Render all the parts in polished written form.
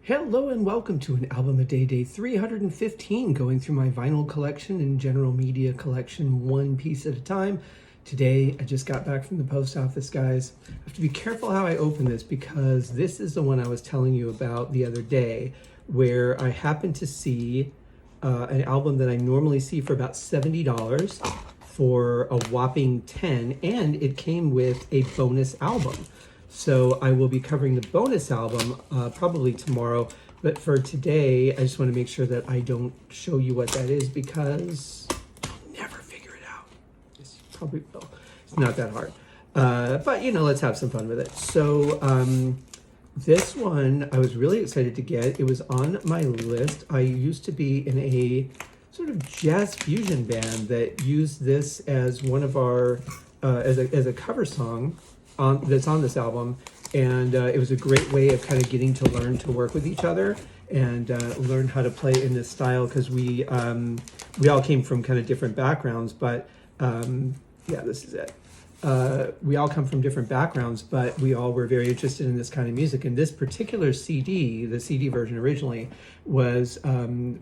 Hello and welcome to an album a day 315, going through my vinyl collection and general media collection one piece at a time. Today, I just got back from the post office, guys. I have to be careful how I open this because this is the one I was telling you about the other day, where I happened to see an album that I normally see for about $70 for a whopping 10, and it came with a bonus album. So I will be covering the bonus album probably tomorrow, but for today, I just want to make sure that I don't show you what that is because I'll never figure it out. It's probably will. It's not that hard. But, you know, let's have some fun with it. So this one I was really excited to get. It was on my list. I used to be in a sort of jazz fusion band that used this as one of our, as a cover song. That's on this album, and it was a great way of kind of getting to learn to work with each other and learn how to play in this style, because we all came from kind of different backgrounds, but yeah, this is it. We all come from different backgrounds, but we all were very interested in this kind of music. And this particular CD, the CD version originally, was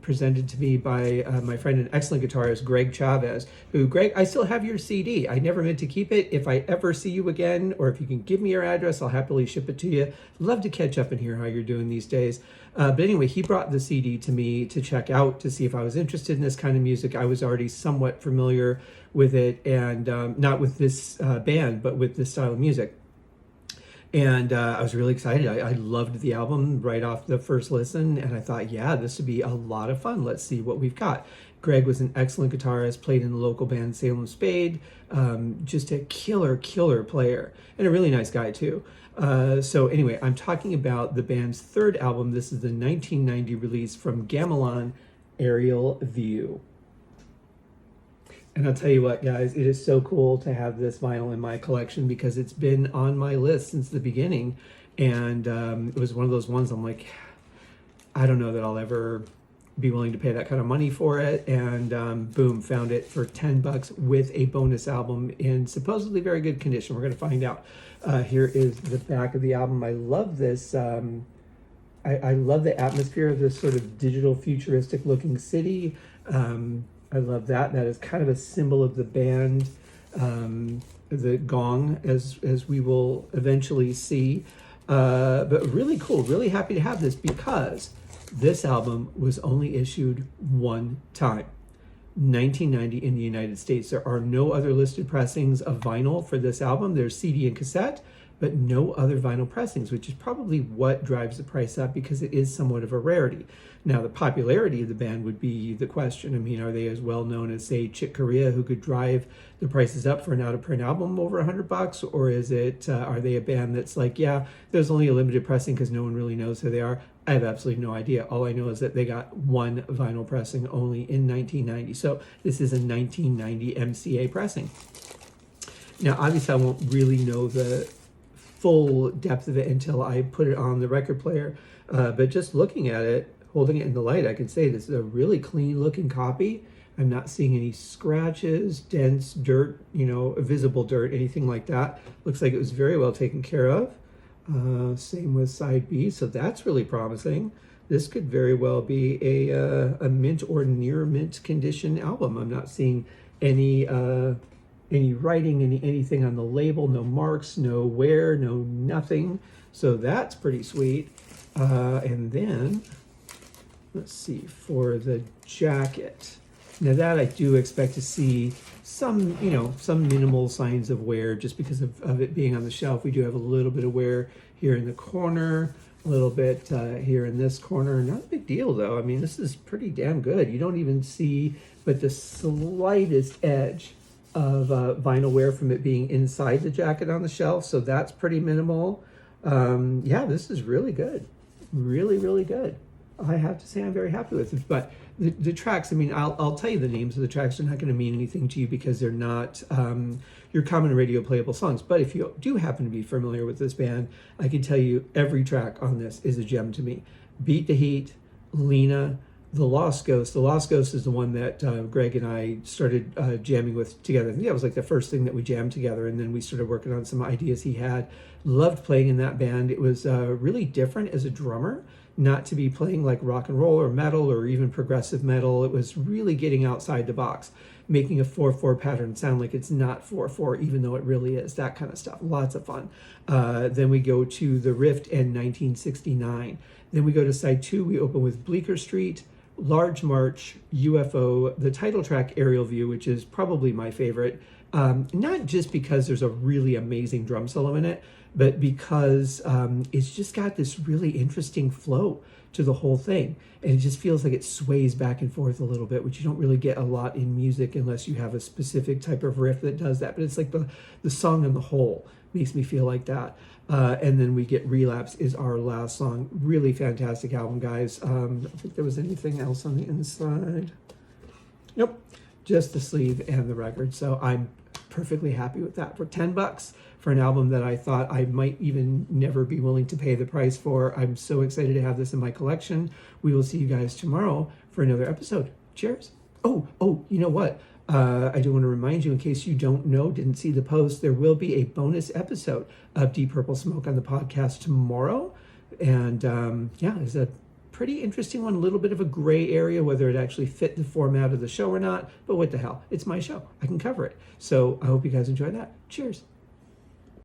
presented to me by my friend and excellent guitarist, Greg Chavez, who, Greg, I still have your CD. I never meant to keep it. If I ever see you again, or if you can give me your address, I'll happily ship it to you. Love to catch up and hear how you're doing these days. But anyway, he brought the CD to me to check out, to see if I was interested in this kind of music. I was already somewhat familiar with it, and not with this band, but with this style of music. And I was really excited. I loved the album right off the first listen, and I thought, yeah, this would be a lot of fun. Let's see what we've got. Greg was an excellent guitarist, played in the local band Salem Spade, just a killer player, and a really nice guy too. So anyway, I'm talking about the band's third album. This is the 1990 release from Gamalon, Aerial View. And I'll tell you what, guys, it is so cool to have this vinyl in my collection because it's been on my list since the beginning. And it was one of those ones I'm like, I don't know that I'll ever be willing to pay that kind of money for it. And boom, found it for $10 with a bonus album in supposedly very good condition. We're going to find out. Here is the back of the album. I love this. I love the atmosphere of this sort of digital futuristic looking city. I love that. That is kind of a symbol of the band, the gong, as we will eventually see. But really cool, really happy to have this because this album was only issued one time, 1990 in the United States. There are no other listed pressings of vinyl for this album. There's CD and cassette, but no other vinyl pressings, which is probably what drives the price up because it is somewhat of a rarity. Now, the popularity of the band would be the question. I mean, are they as well known as, say, Chick Corea, who could drive the prices up for an out-of-print album over $100? Or is it, are they a band that's like, yeah, there's only a limited pressing because no one really knows who they are? I have absolutely no idea. All I know is that they got one vinyl pressing only in 1990. So this is a 1990 MCA pressing. Now, obviously, I won't really know the full depth of it until I put it on the record player. But just looking at it, holding it in the light, I can say this is a really clean looking copy. I'm not seeing any scratches, dents, dirt, you know, visible dirt, anything like that. Looks like it was very well taken care of. Same with side B, so that's really promising. This could very well be a mint or near mint condition album. I'm not seeing any writing, anything on the label, no marks, no wear, no nothing. So that's pretty sweet. And then let's see, for the jacket. Now that I do expect to see some, you know, some minimal signs of wear just because of it being on the shelf. We do have a little bit of wear here in the corner, a little bit here in this corner. Not a big deal though. I mean, this is pretty damn good. You don't even see but the slightest edge of vinyl wear from it being inside the jacket on the shelf. So that's pretty minimal. Yeah, this is really good. Really good. I have to say I'm very happy with it. But the tracks, I mean, I'll tell you the names of the tracks. They're not going to mean anything to you because they're not your common radio playable songs. But if you do happen to be familiar with this band, I can tell you every track on this is a gem to me. Beat the Heat, Lena, The Lost Ghost. The Lost Ghost is the one that Greg and I started jamming with together. I think that was like the first thing that we jammed together, and then we started working on some ideas he had. Loved playing in that band. It was really different as a drummer, not to be playing like rock and roll or metal or even progressive metal. It was really getting outside the box, making a 4/4 pattern sound like it's not 4/4, even though it really is. That kind of stuff. Lots of fun. Then we go to The Rift and 1969. Then we go to side 2. We open with Bleecker Street, Large March, UFO, the title track Aerial View, which is probably my favorite. Not just because there's a really amazing drum solo in it, but because it's just got this really interesting flow to the whole thing. And it just feels like it sways back and forth a little bit, which you don't really get a lot in music unless you have a specific type of riff that does that. But it's like the song on the whole makes me feel like that. And then we get Relapse is our last song. Really fantastic album, guys. I don't think there was anything else on the inside. Nope, just the sleeve and the record. So I'm perfectly happy with that. For $10 for an album that I thought I might even never be willing to pay the price for, I'm so excited to have this in my collection. We will see you guys tomorrow for another episode. Cheers. Oh, you know what? I do want to remind you, in case you don't know, didn't see the post, there will be a bonus episode of Deep Purple Smoke on the podcast tomorrow. And yeah, it's a pretty interesting one, a little bit of a gray area, whether it actually fit the format of the show or not. But what the hell? It's my show. I can cover it. So I hope you guys enjoy that. Cheers.